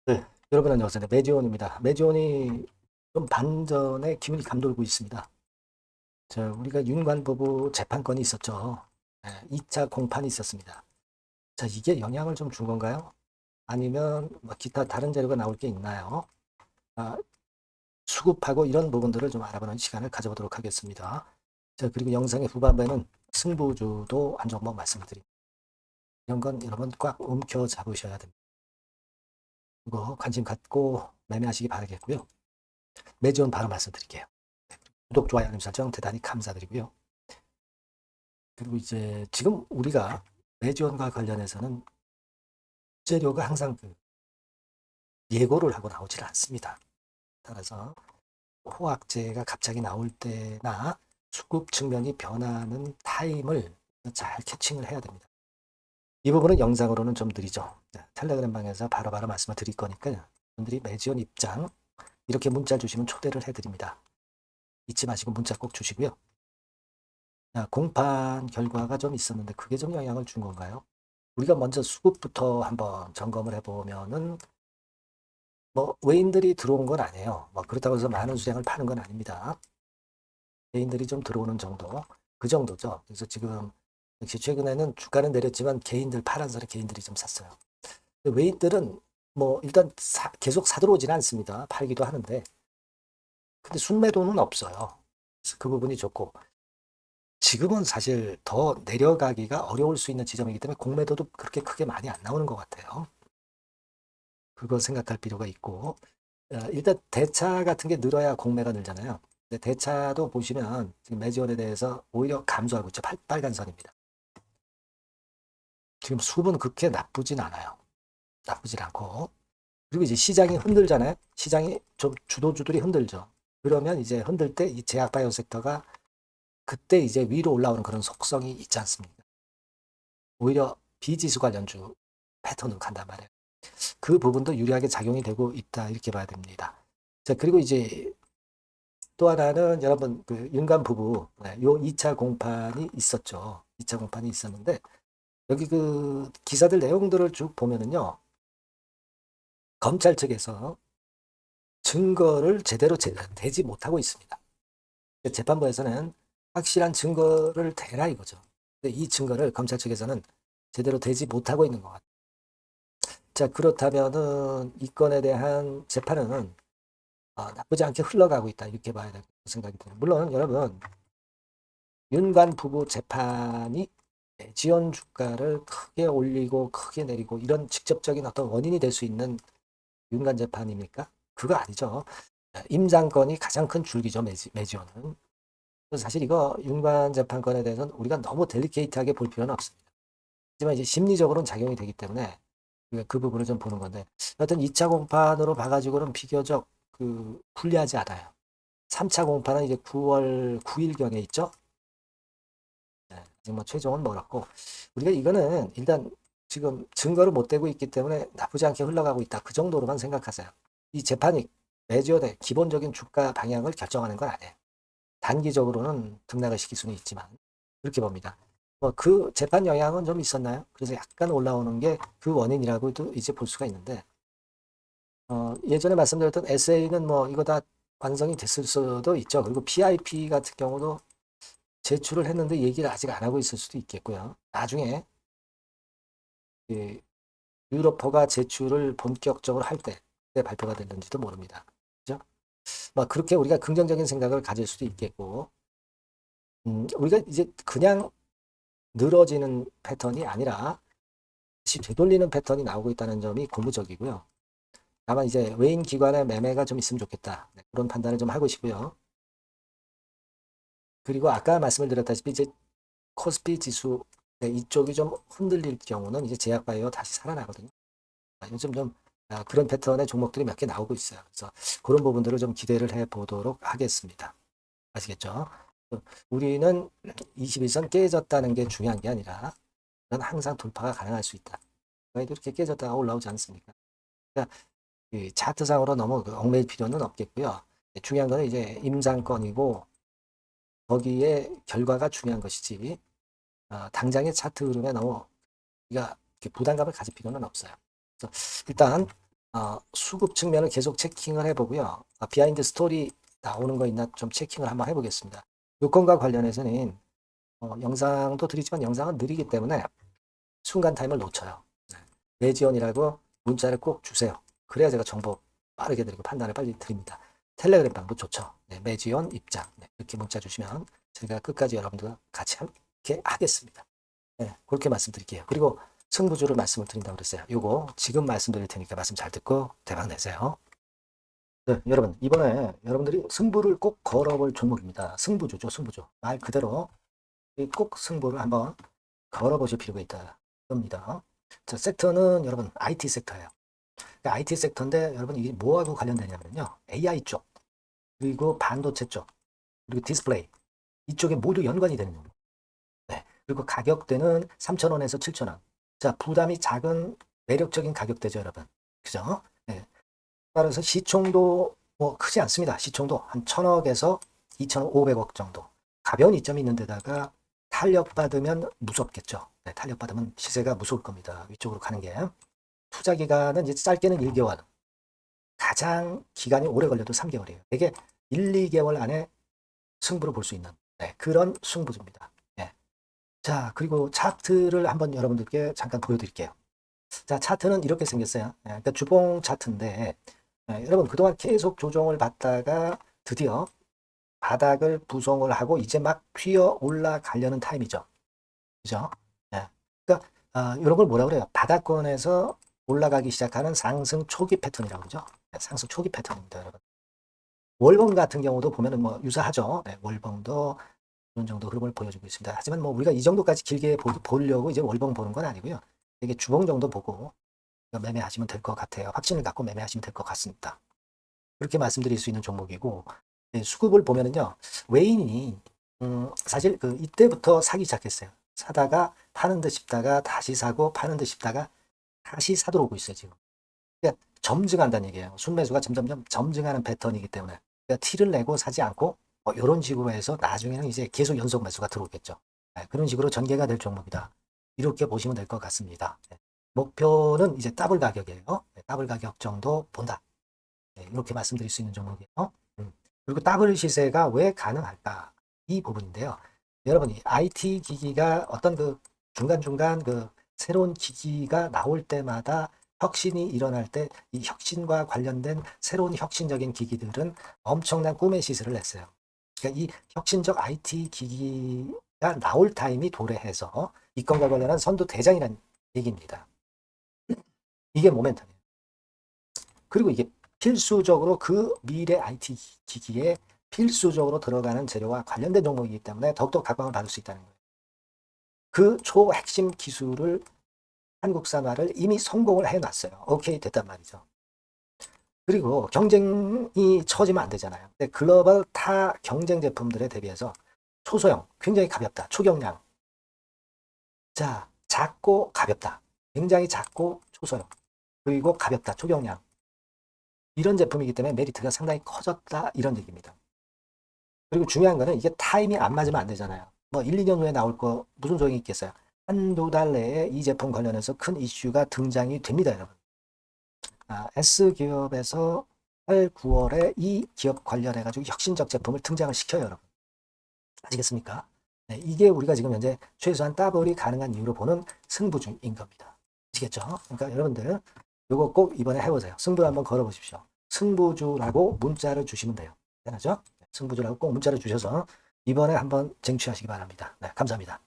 네, 여러분 안녕하세요. 매지원입니다. 매지원이 좀 반전의 기운이 감돌고 있습니다. 자, 우리가 윤관 부부 재판건이 있었죠. 네, 2차 공판이 있었습니다. 자, 이게 영향을 좀 준 건가요? 아니면 뭐 기타 다른 재료가 나올 게 있나요? 아, 수급하고 이런 부분들을 좀 알아보는 시간을 가져보도록 하겠습니다. 자, 그리고 영상의 후반부에는 승부주도 한정목 말씀드립니다. 이런 건 여러분 꽉 움켜 잡으셔야 됩니다. 그거 관심 갖고 매매하시기 바라겠고요. 매지원 바로 말씀드릴게요. 구독, 좋아요, 알림 설정 대단히 감사드리고요. 그리고 이제 지금 우리가 매지원과 관련해서는 재료가 항상 예고를 하고 나오질 않습니다. 따라서 호황제가 갑자기 나올 때나 수급 측면이 변하는 타임을 잘 캐칭을 해야 됩니다. 이 부분은 영상으로는 좀 느리죠. 텔레그램 방에서 바로바로 말씀을 드릴 거니까 분들이 매지원 입장 이렇게 문자 주시면 초대를 해드립니다. 잊지 마시고 문자 꼭 주시고요. 공판 결과가 좀 있었는데 그게 좀 영향을 준 건가요? 우리가 먼저 수급부터 한번 점검을 해보면은 뭐 외인들이 들어온 건 아니에요. 뭐 그렇다고 해서 많은 수량을 파는 건 아닙니다. 개인들이 좀 들어오는 정도, 그 정도죠. 그래서 지금 역시 최근에는 주가는 내렸지만 개인들 파란선에 개인들이 좀 샀어요. 외인들은 뭐 일단 계속 사들어오지는 않습니다. 팔기도 하는데 근데 순매도는 없어요. 그래서 그 부분이 좋고 지금은 사실 더 내려가기가 어려울 수 있는 지점이기 때문에 공매도도 그렇게 크게 많이 안 나오는 것 같아요. 그거 생각할 필요가 있고 일단 대차 같은 게 늘어야 공매가 늘잖아요. 근데 대차도 보시면 지금 매지원에 대해서 오히려 감소하고 있죠. 빨간 선입니다. 지금 수급은 그렇게 나쁘진 않아요. 나쁘진 않고 그리고 이제 시장이 흔들잖아요. 시장이 좀 주도주들이 흔들죠. 그러면 이제 흔들 때 이 제약 바이오 섹터가 그때 이제 위로 올라오는 그런 속성이 있지 않습니까? 오히려 비지수 관련주 패턴으로 간단 말이에요. 그 부분도 유리하게 작용이 되고 있다 이렇게 봐야 됩니다. 자 그리고 이제 또 하나는 여러분 그 윤관 부부 요 2차 공판이 있었죠. 2차 공판이 있었는데 여기 그 기사들 내용들을 쭉 보면은요. 검찰 측에서 증거를 제대로 대지 못하고 있습니다. 재판부에서는 확실한 증거를 대라 이거죠. 근데 이 증거를 검찰 측에서는 제대로 대지 못하고 있는 것 같아요. 자 그렇다면은 이 건에 대한 재판은 나쁘지 않게 흘러가고 있다 이렇게 봐야 될 생각이 들어요. 물론 여러분 윤관 부부 재판이 지원 주가를 크게 올리고 크게 내리고 이런 직접적인 어떤 원인이 될 수 있는 윤관 재판입니까? 그거 아니죠. 임장건이 가장 큰 줄기죠. 매지원은. 사실 이거 윤관 재판건에 대해서는 우리가 너무 델리케이트하게 볼 필요는 없습니다. 하지만 이제 심리적으로는 작용이 되기 때문에 우리가 그 부분을 좀 보는 건데 여하튼 2차 공판으로 봐가지고는 비교적 불리하지 않아요. 3차 공판은 이제 9월 9일경에 있죠. 네, 아직 뭐 최종은 멀었고 우리가 이거는 일단 지금 증거를 못 대고 있기 때문에 나쁘지 않게 흘러가고 있다. 그 정도로만 생각하세요. 이 재판이 매주의 기본적인 주가 방향을 결정하는 건 아니에요. 단기적으로는 등락을 시킬 수는 있지만 그렇게 봅니다. 뭐 그 재판 영향은 좀 있었나요? 그래서 약간 올라오는 게 그 원인이라고도 이제 볼 수가 있는데 예전에 말씀드렸던 SA는 뭐 이거 다 완성이 됐을 수도 있죠. 그리고 PIP 같은 경우도 제출을 했는데 얘기를 아직 안 하고 있을 수도 있겠고요. 나중에 유로퍼가 제출을 본격적으로 할 때 발표가 됐는지도 모릅니다. 그죠? 뭐 그렇게 우리가 긍정적인 생각을 가질 수도 있겠고, 우리가 이제 그냥 늘어지는 패턴이 아니라 다시 되돌리는 패턴이 나오고 있다는 점이 고무적이고요. 다만 이제 외인 기관의 매매가 좀 있으면 좋겠다. 네, 그런 판단을 좀 하고 싶고요. 그리고 아까 말씀을 드렸다시피 이제 코스피 지수 네, 이쪽이 좀 흔들릴 경우는 이제 제약바이오 다시 살아나거든요. 요즘 좀 그런 패턴의 종목들이 몇 개 나오고 있어요. 그래서 그런 부분들을 좀 기대를 해 보도록 하겠습니다. 아시겠죠? 우리는 21선 깨졌다는 게 중요한 게 아니라 넌 항상 돌파가 가능할 수 있다. 이렇게 깨졌다가 올라오지 않습니까? 그러니까 차트상으로 너무 얽매일 필요는 없겠고요. 중요한 거는 이제 임상권이고 거기에 결과가 중요한 것이지 당장의 차트 흐름에 너무 우리가 부담감을 가질 필요는 없어요. 그래서 일단 수급 측면을 계속 체킹을 해보고요. 비하인드 스토리 나오는 거 있나 좀 체킹을 한번 해보겠습니다. 요건과 관련해서는 영상도 드리지만 영상은 느리기 때문에 순간 타임을 놓쳐요. 매지원이라고 문자를 꼭 주세요. 그래야 제가 정보 빠르게 드리고 판단을 빨리 드립니다. 텔레그램 방도 좋죠. 네, 매지원 입장. 네, 이렇게 문자 주시면 제가 끝까지 여러분들과 같이 함께 하겠습니다. 네, 그렇게 말씀드릴게요. 그리고 승부주를 말씀을 드린다고 그랬어요. 요거 지금 말씀드릴 테니까 말씀 잘 듣고 대박 내세요. 네, 여러분 이번에 여러분들이 승부를 꼭 걸어볼 종목입니다. 승부주죠, 승부주. 말 그대로 꼭 승부를 한번 걸어보실 필요가 있다. 겁니다. 자, 섹터는 여러분 IT 섹터예요. 그러니까 IT 섹터인데 여러분 이게 뭐하고 관련되냐면요. AI 쪽, 그리고 반도체 쪽, 그리고 디스플레이 이쪽에 모두 연관이 되는 종목. 네. 그리고 가격대는 3,000원에서 7,000원. 자, 부담이 작은 매력적인 가격대죠, 여러분. 그죠? 네. 따라서 시총도 뭐 크지 않습니다. 시총도 한 1,000억에서 2,500억 정도. 가벼운 이점이 있는 데다가 탄력받으면 무섭겠죠. 네, 탄력받으면 시세가 무서울 겁니다. 위쪽으로 가는 게. 투자 기간은 이제 짧게는 1개월. 가장 기간이 오래 걸려도 3개월이에요. 되게 1, 2개월 안에 승부를 볼 수 있는 그런 승부주입니다. 네. 자, 그리고 차트를 한번 여러분들께 잠깐 보여드릴게요. 자, 차트는 이렇게 생겼어요. 그러니까 주봉 차트인데 여러분 그동안 계속 조정을 받다가 드디어 바닥을 부송을 하고 이제 막 튀어 올라가려는 타임이죠. 그죠? 예. 그러니까 이런 걸 뭐라 그래요? 바닥권에서 올라가기 시작하는 상승 초기 패턴이라고 그러죠. 네, 상승 초기 패턴입니다, 여러분. 월봉 같은 경우도 보면은 뭐 유사하죠. 네, 월봉도 이런 정도 흐름을 보여주고 있습니다. 하지만 뭐 우리가 이 정도까지 길게 보려고 이제 월봉 보는 건 아니고요. 이게 주봉 정도 보고 매매하시면 될 것 같아요. 확신을 갖고 매매하시면 될 것 같습니다. 그렇게 말씀드릴 수 있는 종목이고 네, 수급을 보면은요. 외인이 사실 그 이때부터 사기 시작했어요. 사다가 파는 듯 싶다가 다시 사고 파는 듯 싶다가 다시 사들어 오고 있어요, 지금. 그러니까 점증한다는 얘기예요. 순매수가 점점점 점증하는 패턴이기 때문에 그러니까 티를 내고 사지 않고 이런 식으로 해서 나중에는 이제 계속 연속 매수가 들어오겠죠. 네, 그런 식으로 전개가 될 종목이다. 이렇게 보시면 될 것 같습니다. 네, 목표는 이제 더블 가격이에요. 네, 더블 가격 정도 본다. 네, 이렇게 말씀드릴 수 있는 종목이에요. 그리고 더블 시세가 왜 가능할까? 이 부분인데요. 여러분이 IT 기기가 어떤 그 중간중간 그 새로운 기기가 나올 때마다 혁신이 일어날 때 이 혁신과 관련된 새로운 혁신적인 기기들은 엄청난 꿈의 시세를 냈어요. 그러니까 이 혁신적 IT 기기가 나올 타임이 도래해서 이 건과 관련한 선두 대장이라는 얘기입니다. 이게 모멘텀이에요. 그리고 이게 필수적으로 그 미래 IT 기기에 필수적으로 들어가는 재료와 관련된 종목이기 때문에 더욱더 각광을 받을 수 있다는 거예요. 그 초핵심 기술을 한국산화를 이미 성공을 해놨어요. 오케이 됐단 말이죠. 그리고 경쟁이 처지면 안 되잖아요. 근데 글로벌 타 경쟁 제품들에 대비해서 초소형, 굉장히 가볍다. 초경량. 자, 작고 가볍다. 굉장히 작고 초소형. 그리고 가볍다. 초경량. 이런 제품이기 때문에 메리트가 상당히 커졌다. 이런 얘기입니다. 그리고 중요한 거는 이게 타임이 안 맞으면 안 되잖아요. 뭐 1, 2년 후에 나올 거 무슨 소용이 있겠어요. 한두 달 내에 이 제품 관련해서 큰 이슈가 등장이 됩니다, 여러분. S기업에서 8, 9월에 이 기업 관련해가지고 혁신적 제품을 등장을 시켜요, 여러분. 아시겠습니까? 네, 이게 우리가 지금 현재 최소한 더블이 가능한 이유로 보는 승부주인 겁니다. 아시겠죠? 그러니까 여러분들 요거 꼭 이번에 해보세요. 승부 한번 걸어보십시오. 승부주라고 문자를 주시면 돼요. 되나죠? 승부주라고 꼭 문자를 주셔서 이번에 한번 쟁취하시기 바랍니다. 네, 감사합니다.